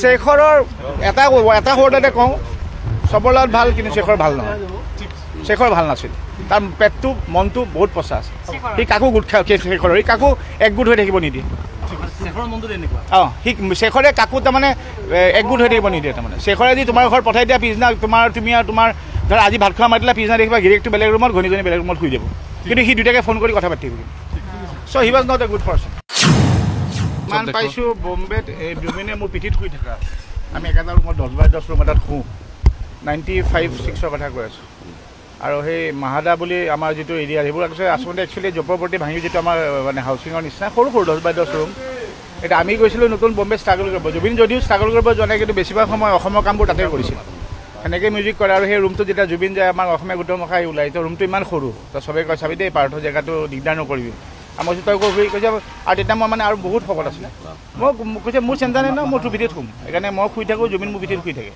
শেখৰৰ এটা শব্দতে কওঁ চবৰ লগত ভাল কিন্তু শেখৰ ভাল নহয় শেখৰ ভাল নাছিল তাৰ পেটটো মনটো বহুত পচা আছে সি কাকো গোট খায় শেখৰৰ সি কাকো একগোট হৈ থাকিব নিদিয়ে অঁ সি শেখৰে কাকো তাৰমানে একগোট হৈ থাকিব নিদিয়ে তাৰমানে শেখৰে যদি তোমাৰ ঘৰত পঠাই দিয়া পিছদিনা তুমি আৰু তোমাৰ ধৰা আজি ভাত খোৱা মাতিলে পিছদিনা দেখিবা গিৰিয়েকটো বেলেগ ৰুমত ঘনীজনী বেলেগ ৰুমত শুই যাব কিন্তু সি দুটাকে ফোন কৰি কথা পাতি থাকিব so' he was not a good person মান পাইছোঁ বম্বেত জুবিনে মোৰ পিঠিত শুই থকা আমি একেটা ৰুমত 10x10 ৰুম এটাত শুওঁ 95-6ৰ কথা কৈ আছোঁ আৰু সেই মাহাদা বুলি আমাৰ যিটো এৰিয়া সেইবোৰ আচলতে একচুৱেলি জপৰ প্ৰতি ভাঙি যিটো আমাৰ মানে হাউচিঙৰ নিচিনা সৰু 10x10 ৰুম এতিয়া আমি গৈছিলোঁ নতুন বম্বে ষ্ট্ৰাগল কৰিব জুবিন যদিও ষ্ট্ৰাগল কৰিব যোৱা নাই কিন্তু বেছিভাগ সময় অসমৰ কামবোৰ তাতে কৰিছিল সেনেকৈ মিউজিক কৰে আৰু সেই ৰুমটো যেতিয়া জুবিন যায় আমাৰ অসমীয়া গোটৰ মুখাই ওলাই তো ৰুমটো ইমান সৰু তো চবেই কয় চাবি দেই পাৰ্থৰ জেগাটো দিগদাৰ নকৰিবি আমাৰ তই গৈ কৈছে আৰু তেতিয়া মই মানে আৰু বহুত শকত আছিলে মই কৈছে মোৰ চিন্তা নাই ন মই তোৰ ভিতৰত শুম সেইকাৰণে মই শুই থাকোঁ জুবিন মোৰ ভিতৰত শুই থাকে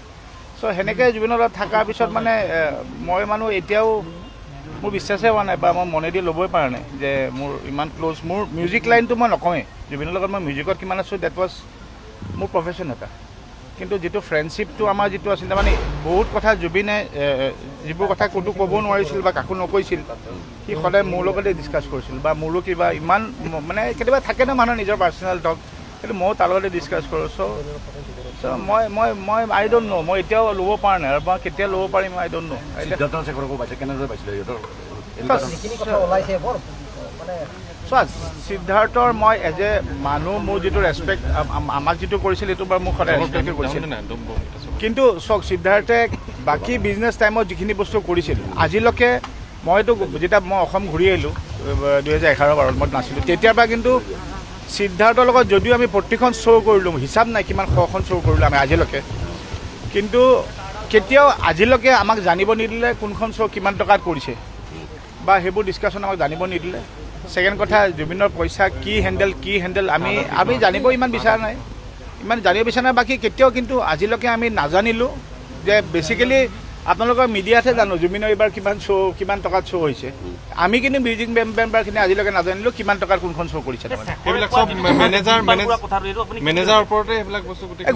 চ' সেনেকৈ জুবিনৰ লগত থকাৰ পিছত মানে মই মানুহ এতিয়াও মোৰ বিশ্বাসেই হোৱা নাই বা মই মনেদি ল'বই পৰা নাই যে মোৰ ইমান ক্ল'জ মোৰ মিউজিক লাইনটো মই নকওঁৱেই জুবিনৰ লগত মই মিউজিকত কিমান আছোঁ ডেট ৱাজ মোৰ প্ৰফেশ্যন এটা কিন্তু যিটো ফ্ৰেণ্ডশ্বিপটো আমাৰ যিটো আছিল তাৰমানে বহুত কথা জুবিনে যিবোৰ কথা ক'তো ক'ব নোৱাৰিছিল বা কাকো নকৈছিল সি সদায় মোৰ লগতে ডিছকাছ কৰিছিল বা মোৰো কিবা ইমান মানে কেতিয়াবা থাকে ন মানুহৰ নিজৰ পাৰ্চনেল টক কিন্তু ময়ো তাৰ লগতে ডিছকাছ কৰোঁ চ' মই আই ডোণ্ট ন' মই এতিয়াও ল'ব পৰা নাই আৰু মই কেতিয়া ল'ব পাৰিম আই ডোণ্ট ন' চোৱা সিদ্ধাৰ্থৰ মই এজ এ মানুহ মোৰ যিটো ৰেচপেক্ট আমাক যিটো কৰিছিল সেইটো বাৰু মোক সদায় ৰেচপেক্ট কৰিছিল কিন্তু চাওক সিদ্ধাৰ্থে বাকী বিজনেছ টাইমত যিখিনি বস্তু কৰিছিল আজিলৈকে মইতো যেতিয়া মই অসম ঘূৰি আহিলোঁ 2011-12 মই নাছিলোঁ তেতিয়াৰ পৰা কিন্তু সিদ্ধাৰ্থৰ লগত যদিও আমি প্ৰতিখন শ্ব' কৰিলোঁ হিচাপ নাই কিমান শখন শ্ব' কৰিলোঁ আমি আজিলৈকে কিন্তু কেতিয়াও আজিলৈকে আমাক জানিব নিদিলে কোনখন শ্ব' কিমান টকাত কৰিছে বা সেইবোৰ ডিছকাশ্যন আমাক জানিব নিদিলে ছেকেণ্ড কথা জুবিনৰ পইচা কি হেণ্ডেল আমি জানিব ইমান বিচৰা নাই বাকী কেতিয়াও কিন্তু আজিলৈকে আমি নাজানিলোঁ যে বেছিকেলি আপোনালোকৰ মিডিয়াতহে জানো জুবিনৰ এইবাৰ কিমান টকাত শ্ব' হৈছে আমি কিন্তু মিউজিক মেম্বাৰখিনি আজিলৈকে নাজানিলোঁ কিমান টকাত কোনখন শ্ব' কৰিছে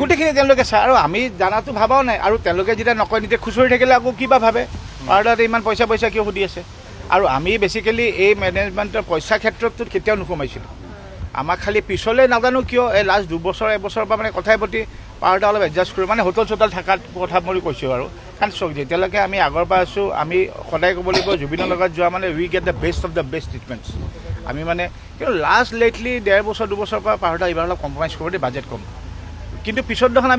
গোটেইখিনি তেওঁলোকে চায় আৰু আমি জানাটো ভাবাও নাই আৰু তেওঁলোকে যেতিয়া নকয় নিজে খুচৰি থাকিলে আকৌ কিবা ভাবে আৰু তাতে ইমান পইচা কিয় সুধি আছে আৰু আমি বেছিকেলি এই মেনেজমেণ্টৰ পইচা ক্ষেত্ৰততো কেতিয়াও নোসোমাইছিলোঁ আমাক খালি পিছলৈ নাজানো কিয় এই লাষ্ট 2 বছৰ 1 বছৰৰ পৰা মানে কথাই প্ৰতি পাৰটা অলপ এডজাষ্ট কৰোঁ মানে হোটেল চোটেল থকাৰ কথা মই কৈছোঁ আৰু কাৰণ চাওক যেতিয়ালৈকে আমি আগৰ পৰা আছোঁ আমি সদায় ক'ব লাগিব জুবিনৰ লগত যোৱা মানে we get the best of the best treatments আমি মানে কিন্তু লাষ্ট লেটলি 1.5 বছৰ 2 বছৰৰ পৰা পাৰটা এইবাৰ অলপ কম্প্ৰমাইজ কৰোঁ দেই বাজেট কম কিন্তু পিছত দেখোন